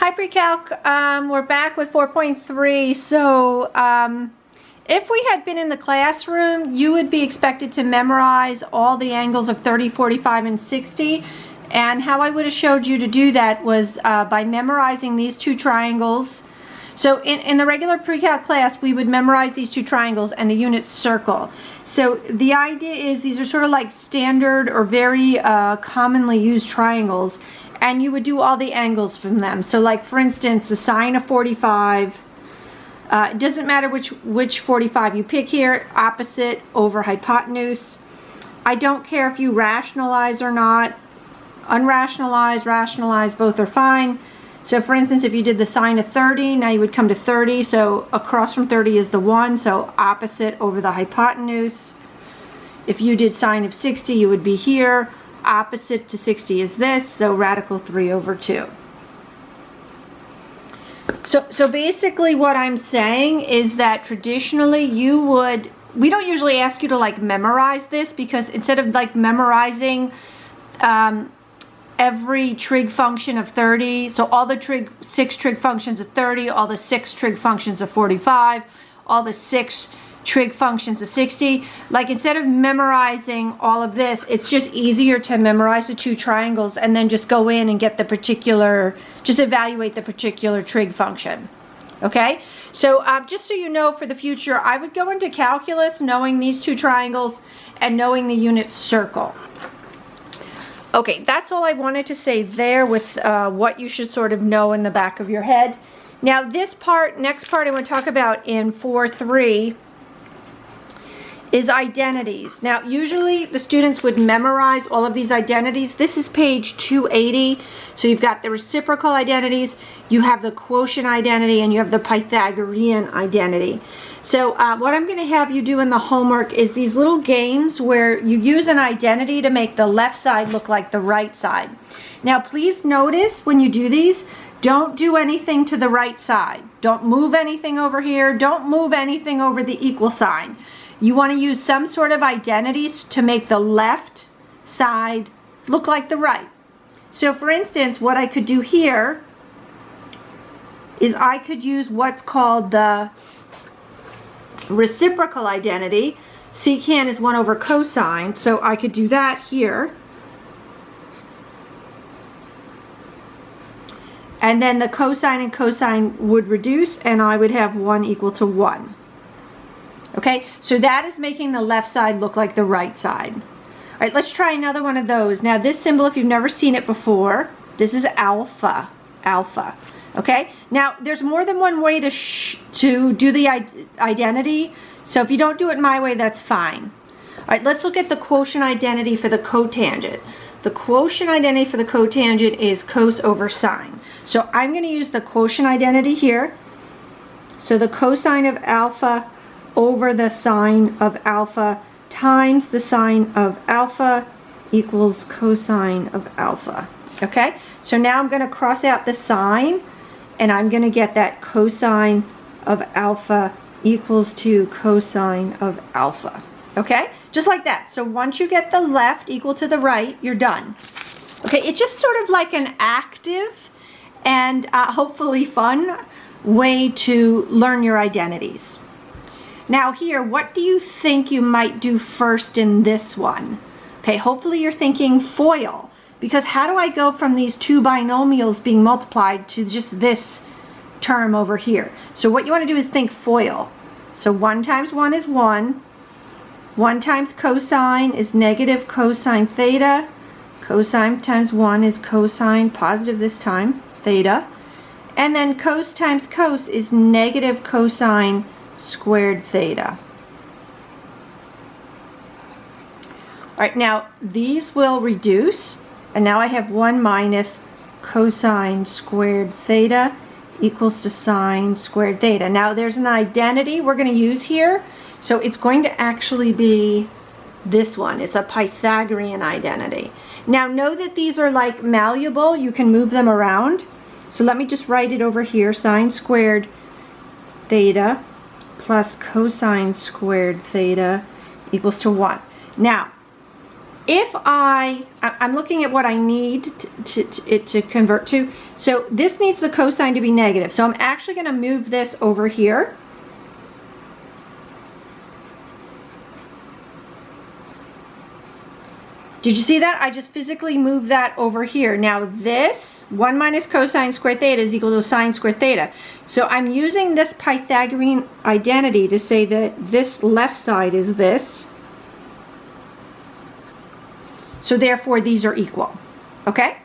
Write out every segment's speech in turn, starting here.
Hi Pre-Calc, we're back with 4.3. So if we had been in the classroom, you would be expected to memorize all the angles of 30, 45, and 60. And how I would have showed you to do that was by memorizing these two triangles. So in the regular Pre-Calc class, we would memorize these two triangles and the unit circle. So the idea is these are sort of like standard or very commonly used triangles, and you would do all the angles from them. So like for instance, the sine of 45, it doesn't matter which 45 you pick here, opposite over hypotenuse. I don't care if you rationalize or not. Unrationalized, rationalized, both are fine. So for instance, if you did the sine of 30, now you would come to 30. So across from 30 is the 1, so opposite over the hypotenuse. If you did sine of 60, you would be here. Opposite to 60 is this, so radical 3 over 2. So basically what I'm saying is that traditionally we don't usually ask you to like memorize this, because instead of like memorizing every trig function of 30, so all the 6 trig functions of 30, all the 6 trig functions of 45, all the 6 trig functions of 60, like instead of memorizing all of this, it's just easier to memorize the two triangles and then just go in and get the particular, just evaluate the particular trig function. Okay, so just so you know, for the future, I would go into calculus knowing these two triangles and knowing the unit circle. Okay, that's all I wanted to say there with what you should sort of know in the back of your head. Now this part, next part I want to talk about in 4.3 is identities. Now usually the students would memorize all of these identities. This is page 280. So you've got the reciprocal identities, you have the quotient identity, and you have the Pythagorean identity. So what I'm going to have you do in the homework is these little games where you use an identity to make the left side look like the right side. Now please notice when you do these, don't do anything to the right side. Don't move anything over here. Don't move anything over the equal sign. You want to use some sort of identities to make the left side look like the right. So for instance, what I could do here is I could use what's called the reciprocal identity. Secant is 1 over cosine, so I could do that here. And then the cosine and cosine would reduce, and I would have 1 equal to 1. Okay, so that is making the left side look like the right side. All right, let's try another one of those. Now this symbol, if you've never seen it before, this is alpha, alpha. Okay, now there's more than one way to do the identity, so if you don't do it my way, that's fine. All right, let's look at the quotient identity for the cotangent. The quotient identity for the cotangent is cos over sine. So I'm going to use the quotient identity here. So the cosine of alpha over the sine of alpha times the sine of alpha equals cosine of alpha. Okay, so now I'm going to cross out the sine, and I'm going to get that cosine of alpha equals to cosine of alpha. Okay, just like that. So once you get the left equal to the right, you're done. Okay, it's just sort of like an active and hopefully fun way to learn your identities. Now here, what do you think you might do first in this one? Okay, hopefully you're thinking FOIL, because how do I go from these two binomials being multiplied to just this term over here? So what you want to do is think FOIL. So 1 times 1 is 1. 1 times cosine is negative cosine theta. Cosine times 1 is cosine, positive this time, theta. And then cos times cos is negative cosine squared theta. All right, now these will reduce, and now I have 1 minus cosine squared theta equals to sine squared theta. Now there's an identity we're going to use here, so it's going to actually be this one. It's a Pythagorean identity. Now know that these are like malleable, you can move them around. So let me just write it over here, sine squared theta plus cosine squared theta equals to 1. Now, if I'm looking at what I need to convert to. So this needs the cosine to be negative. So I'm actually going to move this over here. Did you see that? I just physically moved that over here. Now this 1 minus cosine squared theta is equal to sine squared theta. So I'm using this Pythagorean identity to say that this left side is this. So therefore these are equal. Okay?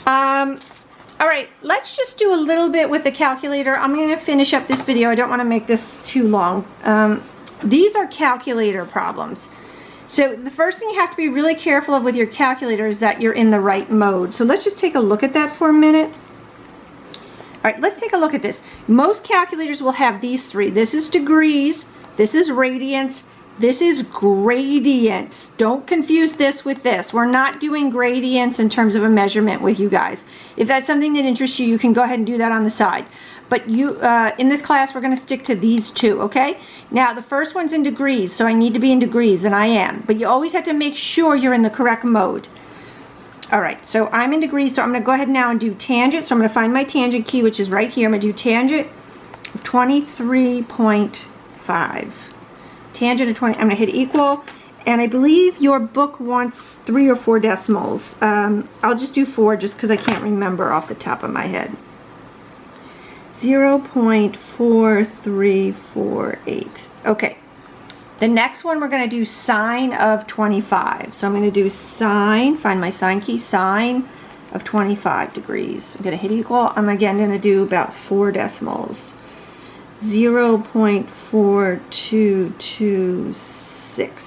All right, let's just do a little bit with the calculator. I'm going to finish up this video. I don't want to make this too long. These are calculator problems. So the first thing you have to be really careful of with your calculator is that you're in the right mode. So let's just take a look at that for a minute. All right, let's take a look at this. Most calculators will have these three. This is degrees, this is radians, this is gradients. Don't confuse this with this. We're not doing gradients in terms of a measurement with you guys. If that's something that interests you, you can go ahead and do that on the side. But you, in this class, we're going to stick to these two, okay? Now, the first one's in degrees, so I need to be in degrees, and I am. But you always have to make sure you're in the correct mode. All right, so I'm in degrees, so I'm going to go ahead now and do tangent. So I'm going to find my tangent key, which is right here. I'm going to do tangent of 23.5. Tangent of 20, I'm going to hit equal. And I believe your book wants 3 or 4 decimals. I'll just do 4 just because I can't remember off the top of my head. 0.4348. Okay. The next one we're going to do sine of 25. So I'm going to do sine, find my sine key, sine of 25 degrees. I'm going to hit equal. I'm again going to do about 4 decimals. 0.4226.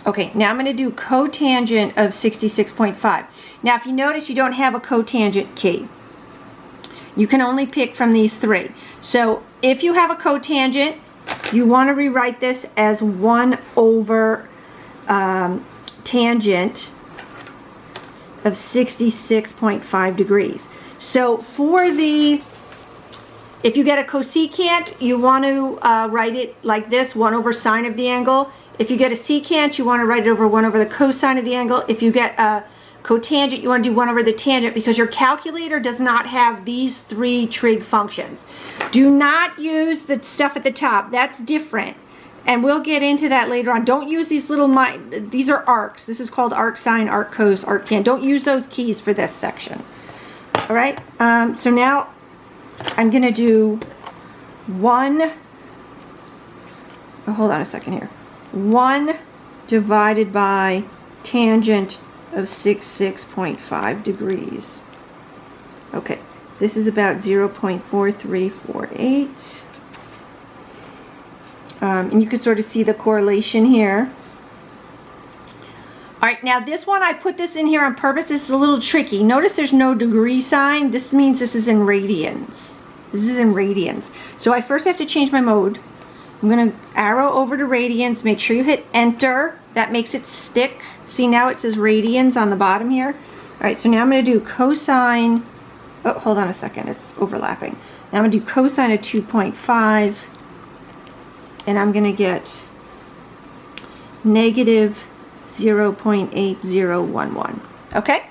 Okay, now I'm going to do cotangent of 66.5. Now if you notice you don't have a cotangent key. You can only pick from these 3. So if you have a cotangent, you want to rewrite this as 1 over tangent of 66.5 degrees. So for the, if you get a cosecant, you want to write it like this, 1 over sine of the angle. If you get a secant, you want to write it over 1 over the cosine of the angle. If you get a cotangent, you want to do 1 over the tangent because your calculator does not have these 3 trig functions. Do not use the stuff at the top. That's different. And we'll get into that later on. Don't use these little, these are arcs. This is called arc sine, arc cos, arc tan. Don't use those keys for this section. All right, so now I'm going to do 1, hold on a second here. 1 divided by tangent of 66.5 degrees. Okay, this is about 0.4348. And you can sort of see the correlation here. All right, now this one, I put this in here on purpose. This is a little tricky. Notice there's no degree sign. This means this is in radians. This is in radians. So I first have to change my mode. I'm going to arrow over to radians. Make sure you hit enter. That makes it stick. See, now it says radians on the bottom here. All right, so now I'm going to do cosine. Oh, hold on a second. It's overlapping. Now I'm going to do cosine of 2.5. And I'm going to get negative 0.8011. Okay?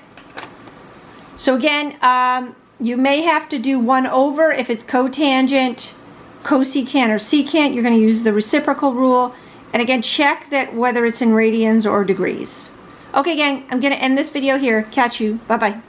So again, you may have to do 1 over if it's cotangent, cosecant, or secant. You're going to use the reciprocal rule. And again, check that whether it's in radians or degrees. Okay, gang, I'm going to end this video here. Catch you. Bye-bye.